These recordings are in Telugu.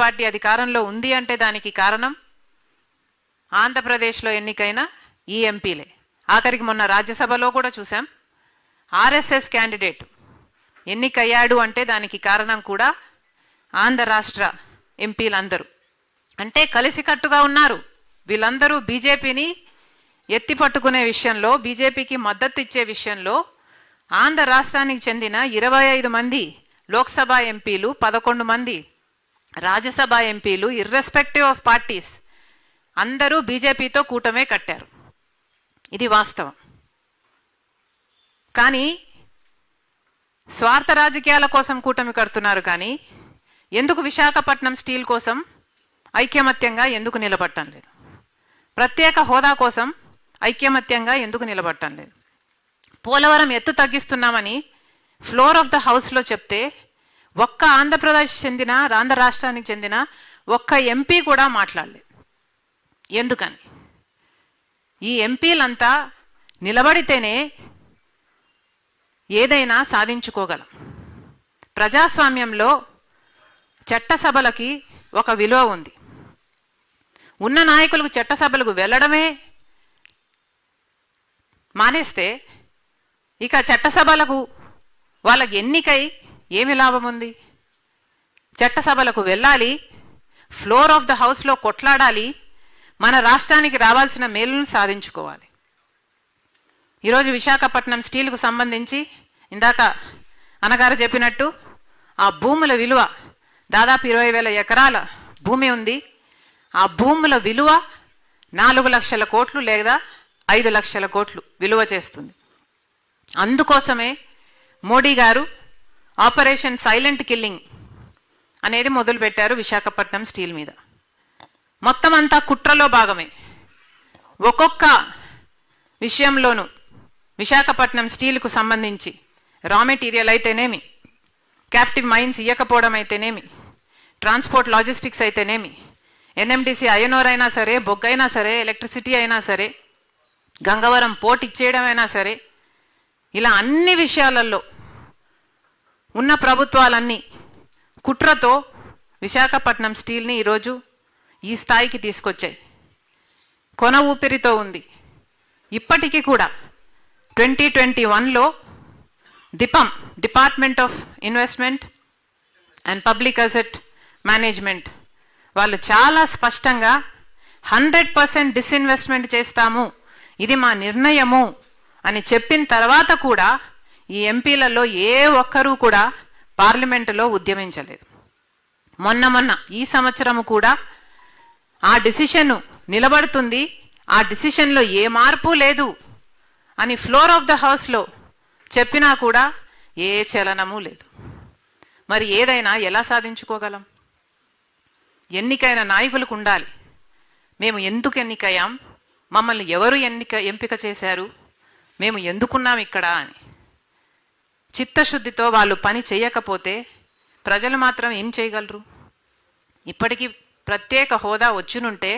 పార్టీ అధికారంలో ఉంది అంటే దానికి కారణం ఆంధ్రప్రదేశ్లో ఎన్నికైన ఈ ఎంపీలే. ఆఖరికి మొన్న రాజ్యసభలో కూడా చూసాం, ఆర్ఎస్ఎస్ క్యాండిడేట్ ఎన్నికయ్యాడు అంటే దానికి కారణం కూడా ఆంధ్ర రాష్ట్ర ఎంపీలందరూ. అంటే కలిసికట్టుగా ఉన్నారు వీళ్ళందరూ. బీజేపీని ఎత్తి పట్టుకునే విషయంలో, బీజేపీకి మద్దతు ఇచ్చే విషయంలో ఆంధ్ర రాష్ట్రానికి చెందిన 25 మంది లోక్సభ ఎంపీలు, 11 మంది రాజ్యసభ ఎంపీలు, ఇర్రెస్పెక్టివ్ ఆఫ్ పార్టీస్ అందరూ బీజేపీతో కూటమే కట్టారు. ఇది వాస్తవం. కానీ స్వార్థ రాజకీయాల కోసం కూటమి కడుతున్నారు. కానీ ఎందుకు విశాఖపట్నం స్టీల్ కోసం ఐక్యమత్యంగా ఎందుకు నిలబడటం లేదు? ప్రత్యేక హోదా కోసం ఐక్యమత్యంగా ఎందుకు నిలబడటం లేదు? పోలవరం ఎత్తు తగ్గిస్తున్నామని ఫ్లోర్ ఆఫ్ ద హౌస్లో చెప్తే ఒక్క ఆంధ్రప్రదేశ్ చెందిన, ఆంధ్ర రాష్ట్రానికి చెందిన ఒక్క ఎంపీ కూడా మాట్లాడలేదు. ఎందుకని? ఈ ఎంపీలంతా నిలబడితేనే ఏదైనా సాధించుకోగలం. ప్రజాస్వామ్యంలో చట్టసభలకి ఒక విలువ ఉంది. ఉన్న నాయకులకు చట్టసభలకు వెళ్ళడమే మానేస్తే ఇక చట్టసభలకు వాళ్ళకి ఎన్నికై ఏమి లాభం ఉంది? చట్టసభలకు వెళ్ళాలి, ఫ్లోర్ ఆఫ్ ద హౌస్లో కొట్లాడాలి, మన రాష్ట్రానికి రావాల్సిన మేలును సాధించుకోవాలి. ఈరోజు విశాఖపట్నం స్టీల్కు సంబంధించి ఇందాక అన్నగారు చెప్పినట్టు ఆ భూముల విలువ దాదాపు 20,000 ఎకరాల భూమి ఉంది. ఆ భూముల విలువ 4 లక్షల కోట్లు లేదా 5 లక్షల కోట్లు విలువ చేస్తుంది. అందుకోసమే మోడీ గారు ఆపరేషన్ సైలెంట్ కిల్లింగ్ అనేది మొదలుపెట్టారు విశాఖపట్నం స్టీల్ మీద. మొత్తం అంతా కుట్రలో భాగమే. ఒక్కొక్క విషయంలోనూ విశాఖపట్నం స్టీల్కు సంబంధించి రా మెటీరియల్ అయితేనేమి, క్యాప్టివ్ మైన్స్ ఇయ్యకపోవడం అయితేనేమి, ట్రాన్స్పోర్ట్ లాజిస్టిక్స్ అయితేనేమి, ఎన్ఎండిసి ఐఎన్ఓర్ అయినా సరే, బొగ్గైనా సరే, ఎలక్ట్రిసిటీ అయినా సరే, గంగవరం పోర్ట్ ఇచ్చేయడం అయినా సరే, ఇలా అన్ని విషయాలలో ఉన్న ప్రభుత్వాలన్నీ కుట్రతో విశాఖపట్నం స్టీల్ని ఈరోజు ఈ స్థాయికి తీసుకొచ్చాయి. కొన ఊపిరితో ఉంది. ఇప్పటికీ కూడా 2021లో DIPAM, department of investment and public asset management వాళ్ళు చాలా స్పష్టంగా 100% డిస్ఇన్వెస్ట్మెంట్ చేస్తాము, ఇది మా నిర్ణయము అని చెప్పిన తర్వాత కూడా ఈ ఎంపీలలో ఏ ఒక్కరూ కూడా పార్లమెంటులో ఉద్యమించలేదు. మొన్న ఈ సంవత్సరము కూడా ఆ డిసిషన్ నిలబడుతుంది, ఆ డిసిషన్లో ఏ మార్పు లేదు అని ఫ్లోర్ ఆఫ్ ద హౌస్లో చెప్పినా కూడా ఏ చలనము లేదు. మరి ఏదైనా ఎలా సాధించుకోగలం? ఎన్నికైన నాయకులకు ఉండాలి. మేము ఎందుకు ఎన్నికయ్యాం, మమ్మల్ని ఎవరు ఎంపిక చేశారు, మేము ఎందుకున్నాం ఇక్కడ అని చిత్తశుద్ధితో వాళ్ళు పని చేయకపోతే ప్రజలు మాత్రం ఏం చేయగలరు? ఇప్పటికీ ప్రత్యేక హోదా వచ్చునుంటే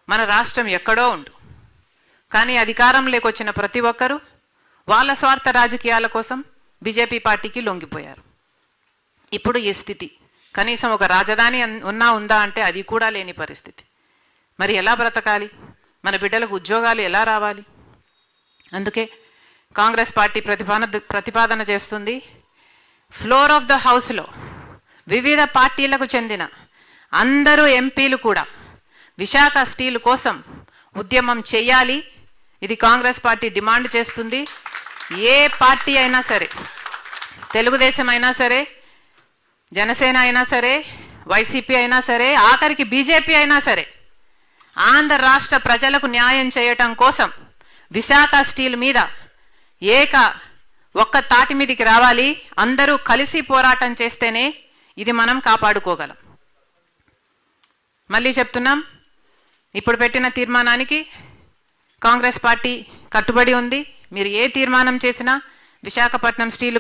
మన రాష్ట్రం ఎక్కడో ఉండు. కానీ అధికారంలోకి వచ్చిన ప్రతి ఒక్కరూ వాళ్ళ స్వార్థ రాజకీయాల కోసం బీజేపీ పార్టీకి లొంగిపోయారు. ఇప్పుడు ఈ స్థితి. కనీసం ఒక రాజధాని ఉందా అంటే అది కూడా లేని పరిస్థితి. మరి ఎలా బ్రతకాలి? మన బిడ్డలకు ఉద్యోగాలు ఎలా రావాలి? అందుకే కాంగ్రెస్ పార్టీ ప్రతిపాదన చేస్తుంది, ఫ్లోర్ ఆఫ్ ద హౌస్లో వివిధ పార్టీలకు చెందిన అందరూ ఎంపీలు కూడా విశాఖ స్టీల్ కోసం ఉద్యమం చేయాలి. ఇది కాంగ్రెస్ పార్టీ డిమాండ్ చేస్తుంది. ఏ పార్టీ అయినా సరే, తెలుగుదేశం అయినా సరే, జనసేన అయినా సరే, వైసీపీ అయినా సరే, ఆఖరికి బీజేపీ అయినా సరే, ఆంధ్ర రాష్ట్ర ప్రజలకు న్యాయం చేయటం కోసం విశాఖ స్టీల్ మీద ఒక్క తాటి మీదికి రావాలి. అందరూ కలిసి పోరాటం చేస్తేనే ఇది మనం కాపాడుకోగలం. మళ్ళీ చెప్తున్నాం, ఇప్పుడు పెట్టిన తీర్మానానికి కాంగ్రెస్ పార్టీ కట్టుబడి ఉంది. మీరు ఏ తీర్మానం చేసినా విశాఖపట్నం స్టీల్